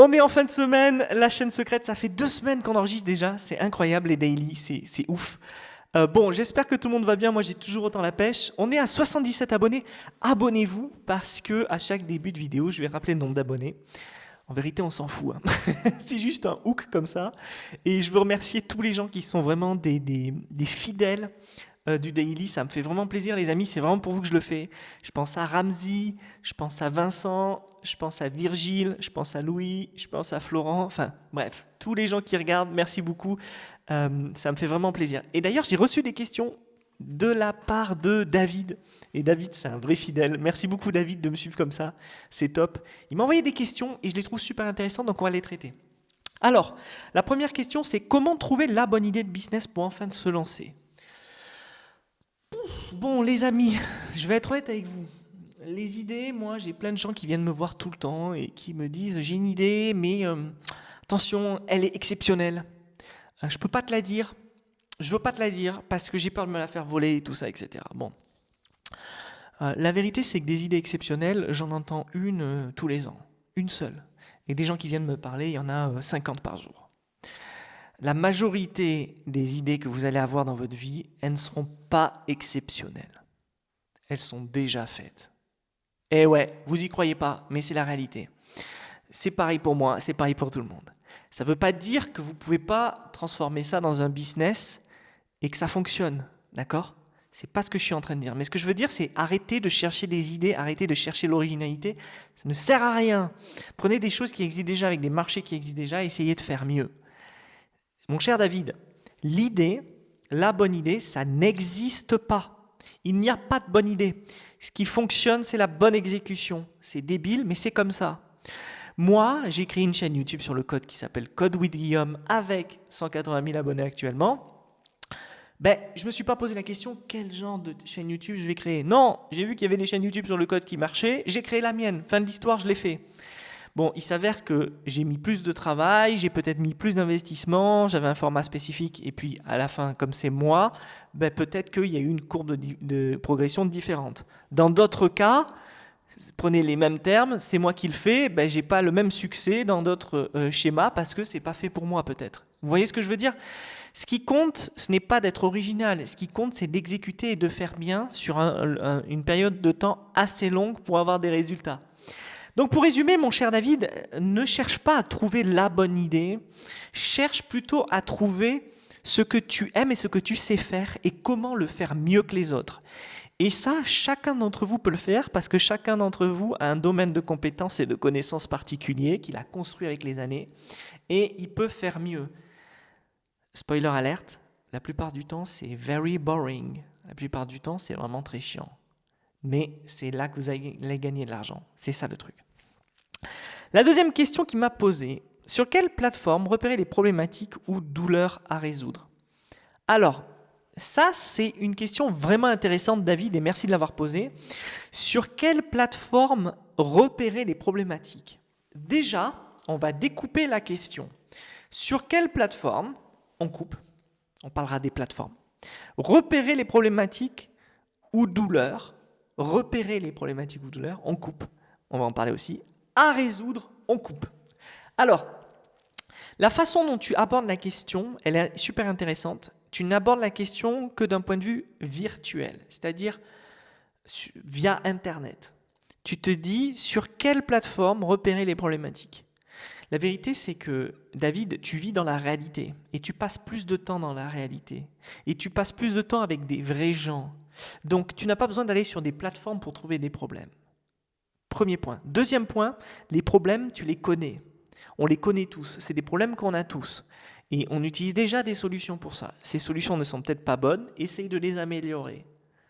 On est en fin de semaine, la chaîne secrète, ça fait 2 semaines qu'on enregistre déjà, c'est incroyable les daily, c'est ouf. Bon, j'espère que tout le monde va bien, moi j'ai toujours autant la pêche. On est à 77 abonnés, abonnez-vous parce que à chaque début de vidéo, je vais rappeler le nombre d'abonnés. En vérité, on s'en fout, hein. C'est juste un hook comme ça. Et je veux remercier tous les gens qui sont vraiment des fidèles du daily. Ça me fait vraiment plaisir, les amis. C'est vraiment pour vous que je le fais. Je pense à Ramzi, je pense à Vincent, je pense à Virgile, je pense à Louis, je pense à Florent. Enfin, bref, tous les gens qui regardent, merci beaucoup. Ça me fait vraiment plaisir. Et d'ailleurs, j'ai reçu des questions de la part de David. Et David, c'est un vrai fidèle. Merci beaucoup, David, de me suivre comme ça. C'est top. Il m'a envoyé des questions et je les trouve super intéressantes, donc on va les traiter. Alors, la première question, c'est comment trouver la bonne idée de business pour enfin se lancer? Bon, les amis, je vais être honnête avec vous. Les idées, moi, j'ai plein de gens qui viennent me voir tout le temps et qui me disent, j'ai une idée, mais attention, elle est exceptionnelle. Je peux pas te la dire. Je veux pas te la dire parce que j'ai peur de me la faire voler et tout ça, etc. Bon. La vérité, c'est que des idées exceptionnelles, j'en entends une tous les ans. Une seule. Et des gens qui viennent me parler, il y en a 50 par jour. La majorité des idées que vous allez avoir dans votre vie, elles ne seront pas exceptionnelles. Elles sont déjà faites. Et ouais, vous y croyez pas, mais c'est la réalité. C'est pareil pour moi, c'est pareil pour tout le monde. Ça ne veut pas dire que vous ne pouvez pas transformer ça dans un business et que ça fonctionne, d'accord? C'est pas ce que je suis en train de dire. Mais ce que je veux dire, c'est arrêter de chercher des idées, arrêter de chercher l'originalité. Ça ne sert à rien. Prenez des choses qui existent déjà avec des marchés qui existent déjà, essayez de faire mieux. Mon cher David, l'idée, la bonne idée, ça n'existe pas. Il n'y a pas de bonne idée. Ce qui fonctionne, c'est la bonne exécution. C'est débile, mais c'est comme ça. Moi, j'ai créé une chaîne YouTube sur le code qui s'appelle Code with Guillaume avec 180 000 abonnés actuellement. Je me suis pas posé la question quel genre de chaîne YouTube je vais créer. Non, j'ai vu qu'il y avait des chaînes YouTube sur le code qui marchaient, j'ai créé la mienne. Fin de l'histoire, je l'ai fait. Bon, il s'avère que j'ai mis plus de travail, j'ai peut-être mis plus d'investissement, j'avais un format spécifique et puis à la fin, comme c'est moi, peut-être qu'il y a eu une courbe de progression différente. Dans d'autres cas, prenez les mêmes termes, c'est moi qui le fais, j'ai pas le même succès dans d'autres schémas parce que c'est pas fait pour moi peut-être. Vous voyez ce que je veux dire? Ce qui compte, ce n'est pas d'être original, ce qui compte, c'est d'exécuter et de faire bien sur une période de temps assez longue pour avoir des résultats. Donc pour résumer, mon cher David, ne cherche pas à trouver la bonne idée, cherche plutôt à trouver ce que tu aimes et ce que tu sais faire et comment le faire mieux que les autres. Et ça, chacun d'entre vous peut le faire parce que chacun d'entre vous a un domaine de compétences et de connaissances particulier qu'il a construit avec les années et il peut faire mieux. Spoiler alerte, la plupart du temps, c'est very boring. La plupart du temps, c'est vraiment très chiant. Mais c'est là que vous allez gagner de l'argent. C'est ça le truc. La deuxième question qu'il m'a posée, sur quelle plateforme repérer les problématiques ou douleurs à résoudre? Alors, ça, c'est une question vraiment intéressante, David, et merci de l'avoir posée. Sur quelle plateforme repérer les problématiques? Déjà, on va découper la question. Sur quelle plateforme on coupe? On parlera des plateformes. Repérer les problématiques ou douleurs. Repérer les problématiques ou douleurs, on coupe. On va en parler aussi. À résoudre, on coupe. Alors, la façon dont tu abordes la question, elle est super intéressante. Tu n'abordes la question que d'un point de vue virtuel, c'est-à-dire via Internet. Tu te dis sur quelle plateforme repérer les problématiques. La vérité, c'est que, David, tu vis dans la réalité et tu passes plus de temps dans la réalité et tu passes plus de temps avec des vrais gens. Donc, tu n'as pas besoin d'aller sur des plateformes pour trouver des problèmes. Premier point. Deuxième point, les problèmes, tu les connais. On les connaît tous. C'est des problèmes qu'on a tous. Et on utilise déjà des solutions pour ça. Ces solutions ne sont peut-être pas bonnes. Essaye de les améliorer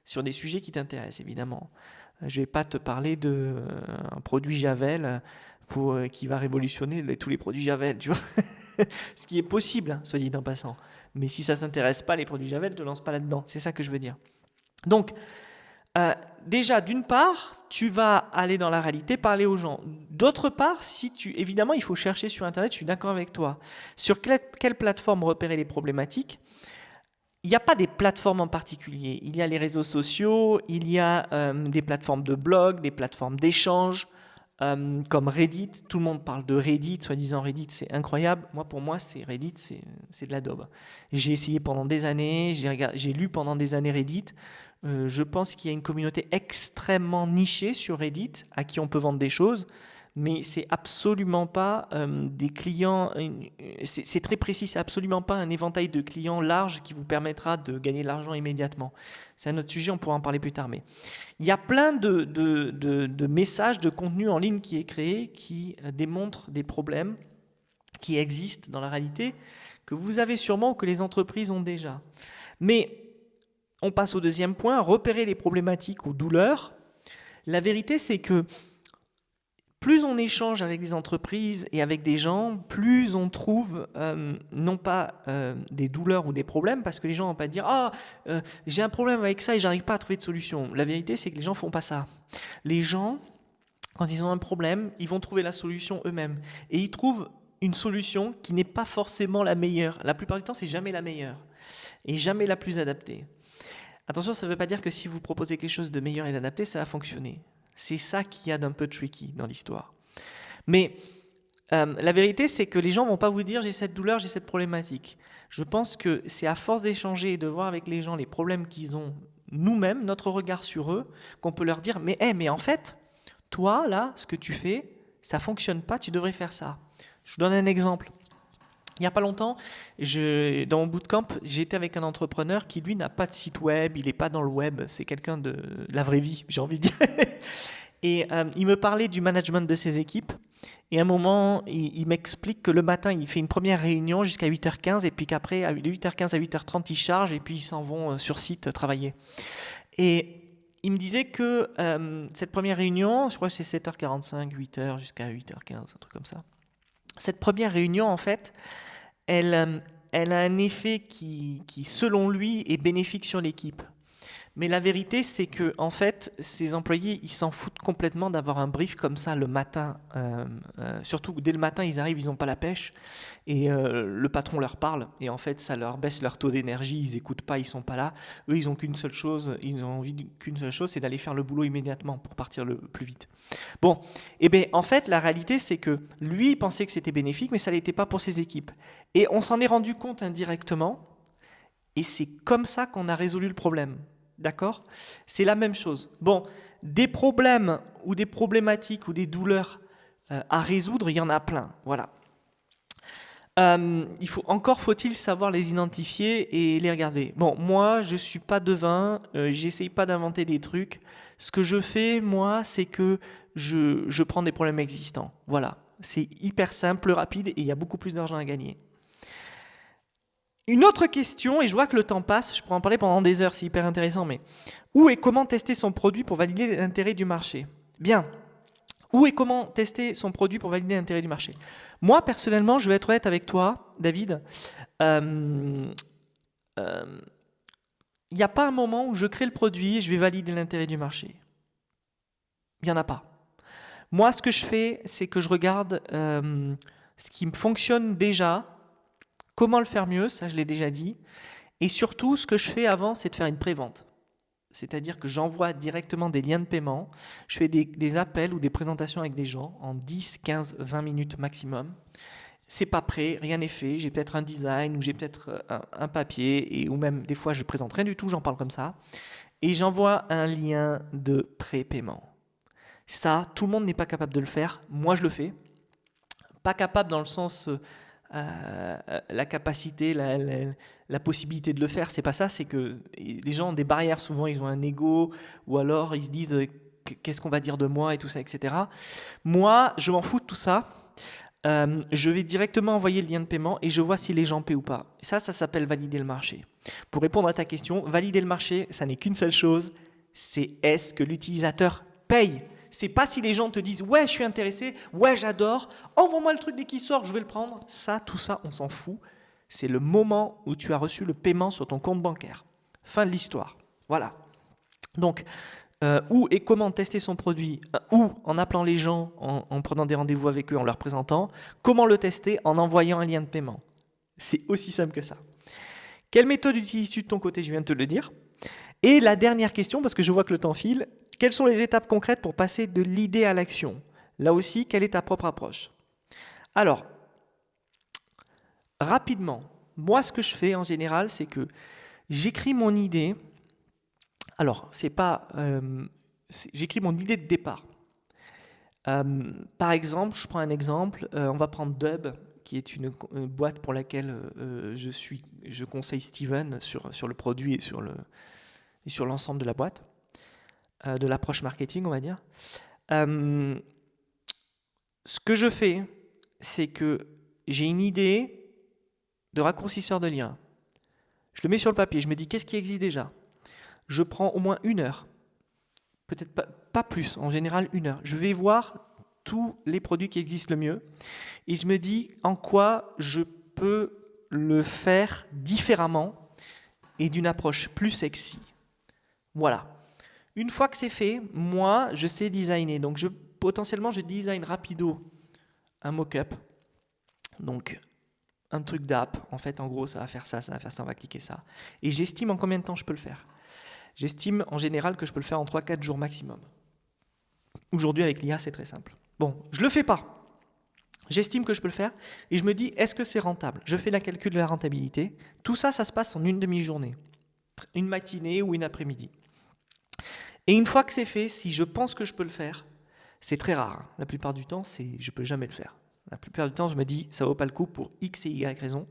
sur des sujets qui t'intéressent, évidemment. Je ne vais pas te parler d'un produit Javel qui va révolutionner tous les produits Javel, tu vois. Ce qui est possible, hein, soit dit en passant. Mais si ça ne t'intéresse pas, les produits Javel, ne te lance pas là-dedans. C'est ça que je veux dire. Donc, déjà, d'une part, tu vas aller dans la réalité, parler aux gens. D'autre part, évidemment, il faut chercher sur Internet, je suis d'accord avec toi. Sur quelle plateforme repérer les problématiques? Il n'y a pas des plateformes en particulier. Il y a les réseaux sociaux, il y a des plateformes de blog, des plateformes d'échange. comme Reddit. Tout le monde parle de Reddit, soi-disant Reddit, c'est incroyable. Moi, pour moi, Reddit, c'est de la daube. J'ai essayé pendant des années, j'ai lu pendant des années Reddit. Je pense qu'il y a une communauté extrêmement nichée sur Reddit à qui on peut vendre des choses, mais c'est absolument pas des clients. C'est très précis, c'est absolument pas un éventail de clients large qui vous permettra de gagner de l'argent immédiatement. C'est un autre sujet, on pourra en parler plus tard. Mais il y a plein de messages, de contenu en ligne qui est créé qui démontrent des problèmes qui existent dans la réalité, que vous avez sûrement ou que les entreprises ont déjà. Mais on passe au deuxième point, repérer les problématiques ou douleurs. La vérité, c'est que plus on échange avec des entreprises et avec des gens, plus on trouve non pas des douleurs ou des problèmes, parce que les gens vont pas dire « Ah, j'ai un problème avec ça et j'arrive pas à trouver de solution ». La vérité, c'est que les gens font pas ça. Les gens, quand ils ont un problème, ils vont trouver la solution eux-mêmes. Et ils trouvent une solution qui n'est pas forcément la meilleure. La plupart du temps, c'est jamais la meilleure et jamais la plus adaptée. Attention, ça ne veut pas dire que si vous proposez quelque chose de meilleur et d'adapté, ça va fonctionner. C'est ça qu'il y a d'un peu tricky dans l'histoire. Mais la vérité, c'est que les gens ne vont pas vous dire « j'ai cette douleur, j'ai cette problématique ». Je pense que c'est à force d'échanger et de voir avec les gens les problèmes qu'ils ont nous-mêmes, notre regard sur eux, qu'on peut leur dire « mais en fait, toi, là, ce que tu fais, ça ne fonctionne pas, tu devrais faire ça ». Je vous donne un exemple. Il n'y a pas longtemps, dans mon bootcamp, j'étais avec un entrepreneur qui, lui, n'a pas de site web, il n'est pas dans le web, c'est quelqu'un de la vraie vie, j'ai envie de dire. Et il me parlait du management de ses équipes. Et à un moment, il m'explique que le matin, il fait une première réunion jusqu'à 8h15, et puis qu'après, de 8h15 à 8h30, ils chargent, et puis ils s'en vont sur site travailler. Et il me disait que cette première réunion, je crois que c'est 7h45, 8h jusqu'à 8h15, un truc comme ça. Cette première réunion, en fait, elle a un effet qui, selon lui, est bénéfique sur l'équipe. Mais la vérité, c'est que en fait, ces employés, ils s'en foutent complètement d'avoir un brief comme ça le matin. Surtout dès le matin, ils arrivent, ils n'ont pas la pêche. Et le patron leur parle. Et en fait, ça leur baisse leur taux d'énergie. Ils n'écoutent pas, ils sont pas là. Eux, ils ont qu'une seule chose. Ils ont envie qu'une seule chose, c'est d'aller faire le boulot immédiatement pour partir le plus vite. Bon, et bien en fait, la réalité, c'est que lui, il pensait que c'était bénéfique, mais ça ne l'était pas pour ses équipes. Et on s'en est rendu compte indirectement. Et c'est comme ça qu'on a résolu le problème. D'accord? C'est la même chose. Bon, des problèmes ou des problématiques ou des douleurs à résoudre, il y en a plein. Voilà. Faut-il savoir les identifier et les regarder. Bon, moi, je suis pas devin, j'essaye pas d'inventer des trucs. Ce que je fais, moi, c'est que je prends des problèmes existants. Voilà. C'est hyper simple, rapide et il y a beaucoup plus d'argent à gagner. Une autre question, et je vois que le temps passe, je pourrais en parler pendant des heures, c'est hyper intéressant, mais où et comment tester son produit pour valider l'intérêt du marché? Bien, où et comment tester son produit pour valider l'intérêt du marché? Moi, personnellement, je vais être honnête avec toi, David, il n'y a pas un moment où je crée le produit et je vais valider l'intérêt du marché. Il n'y en a pas. Moi, ce que je fais, c'est que je regarde ce qui me fonctionne déjà. Comment le faire mieux, ça je l'ai déjà dit. Et surtout, ce que je fais avant, c'est de faire une pré-vente. C'est-à-dire que j'envoie directement des liens de paiement, je fais des appels ou des présentations avec des gens en 10, 15, 20 minutes maximum. C'est pas prêt, rien n'est fait, j'ai peut-être un design ou j'ai peut-être un papier, ou même des fois je présente rien du tout, j'en parle comme ça. Et j'envoie un lien de pré-paiement. Ça, tout le monde n'est pas capable de le faire, moi je le fais. Pas capable dans le sens... la capacité, la possibilité de le faire, c'est pas ça, c'est que les gens ont des barrières, souvent ils ont un ego, ou alors ils se disent qu'est-ce qu'on va dire de moi et tout ça, etc. Moi, je m'en fous de tout ça. Je vais directement envoyer le lien de paiement et je vois si les gens paient ou pas. Ça s'appelle valider le marché. Pour répondre à ta question, valider le marché, ça n'est qu'une seule chose, c'est est-ce que l'utilisateur paye? C'est pas si les gens te disent « Ouais, je suis intéressé, ouais, j'adore, envoie-moi le truc dès qu'il sort, je vais le prendre. » Ça, tout ça, on s'en fout. C'est le moment où tu as reçu le paiement sur ton compte bancaire. Fin de l'histoire. Voilà. Donc, où et comment tester son produit, ou en appelant les gens, en prenant des rendez-vous avec eux, en leur présentant. Comment le tester? En envoyant un lien de paiement. C'est aussi simple que ça. Quelle méthode utilises-tu de ton côté? Je viens de te le dire. Et la dernière question, parce que je vois que le temps file, quelles sont les étapes concrètes pour passer de l'idée à l'action? Là aussi, quelle est ta propre approche? Alors, rapidement, moi, ce que je fais en général, c'est que j'écris mon idée. Alors, c'est pas, j'écris mon idée de départ. Par exemple, je prends un exemple, on va prendre Dub, qui est une boîte pour laquelle je conseille Steven sur le produit et sur l'ensemble de la boîte, de l'approche marketing, on va dire. Ce que je fais, c'est que j'ai une idée de raccourcisseur de lien. Je le mets sur le papier, je me dis qu'est-ce qui existe déjà. Je prends au moins 1 heure, peut-être pas plus, en général 1 heure. Je vais voir tous les produits qui existent le mieux et je me dis en quoi je peux le faire différemment et d'une approche plus sexy. Voilà. Une fois que c'est fait, moi, je sais designer. Donc, potentiellement, je design rapido un mock-up. Donc, un truc d'app. En fait, en gros, ça va faire ça, on va cliquer ça. Et j'estime en combien de temps je peux le faire. J'estime en général que je peux le faire en 3-4 jours maximum. Aujourd'hui, avec l'IA, c'est très simple. Bon, je ne le fais pas. J'estime que je peux le faire et je me dis, est-ce que c'est rentable? Je fais la calcul de la rentabilité. Tout ça, ça se passe en une demi-journée. Une matinée ou une après-midi. Et une fois que c'est fait, si je pense que je peux le faire, c'est très rare. Hein. La plupart du temps, je ne peux jamais le faire. La plupart du temps, je me dis, ça ne vaut pas le coup pour X et Y raison.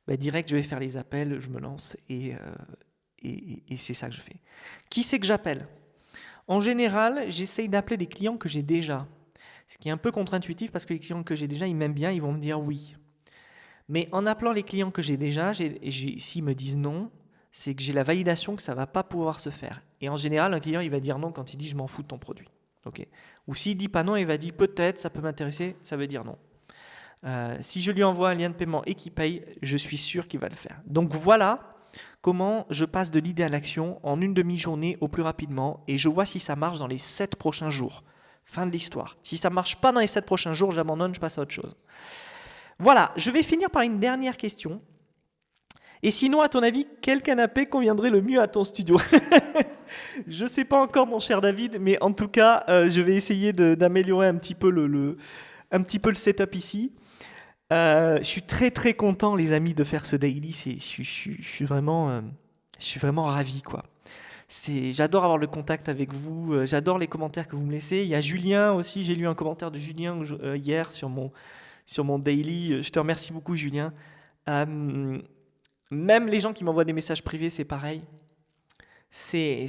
Bah, direct, je vais faire les appels, je me lance et c'est ça que je fais. Qui c'est que j'appelle? En général, j'essaye d'appeler des clients que j'ai déjà. Ce qui est un peu contre-intuitif parce que les clients que j'ai déjà, ils m'aiment bien, ils vont me dire oui. Mais en appelant les clients que j'ai déjà, s'ils me disent non, c'est que j'ai la validation que ça ne va pas pouvoir se faire. Et en général, un client, il va dire non quand il dit je m'en fous de ton produit. Okay. Ou s'il dit pas non, il va dire peut-être, ça peut m'intéresser, ça veut dire non. Si je lui envoie un lien de paiement et qu'il paye, je suis sûr qu'il va le faire. Donc voilà comment je passe de l'idée à l'action en une demi-journée au plus rapidement et je vois si ça marche dans les 7 prochains jours. Fin de l'histoire. Si ça ne marche pas dans les 7 prochains jours, j'abandonne, je passe à autre chose. Voilà, je vais finir par une dernière question. Et sinon, à ton avis, quel canapé conviendrait le mieux à ton studio? Je ne sais pas encore, mon cher David, mais en tout cas, je vais essayer d'améliorer un petit peu le setup ici. Je suis très très content, les amis, de faire ce daily. Je suis vraiment ravi, quoi. J'adore avoir le contact avec vous. J'adore les commentaires que vous me laissez. Il y a Julien aussi. J'ai lu un commentaire de Julien hier sur mon daily. Je te remercie beaucoup, Julien. Même les gens qui m'envoient des messages privés, c'est pareil. C'est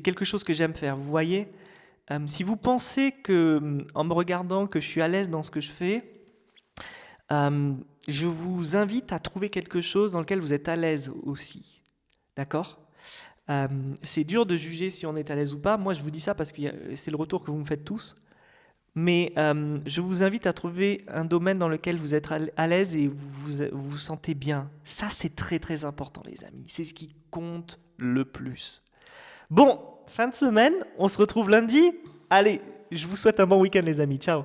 quelque chose que j'aime faire. Vous voyez, si vous pensez que, en me regardant, que je suis à l'aise dans ce que je fais, je vous invite à trouver quelque chose dans lequel vous êtes à l'aise aussi. D'accord? C'est dur de juger si on est à l'aise ou pas. Moi, je vous dis ça parce que c'est le retour que vous me faites tous. Mais je vous invite à trouver un domaine dans lequel vous êtes à l'aise et vous vous sentez bien. Ça, c'est très très important, les amis. C'est ce qui compte le plus. Bon, fin de semaine, on se retrouve lundi. Allez, je vous souhaite un bon week-end, les amis. Ciao.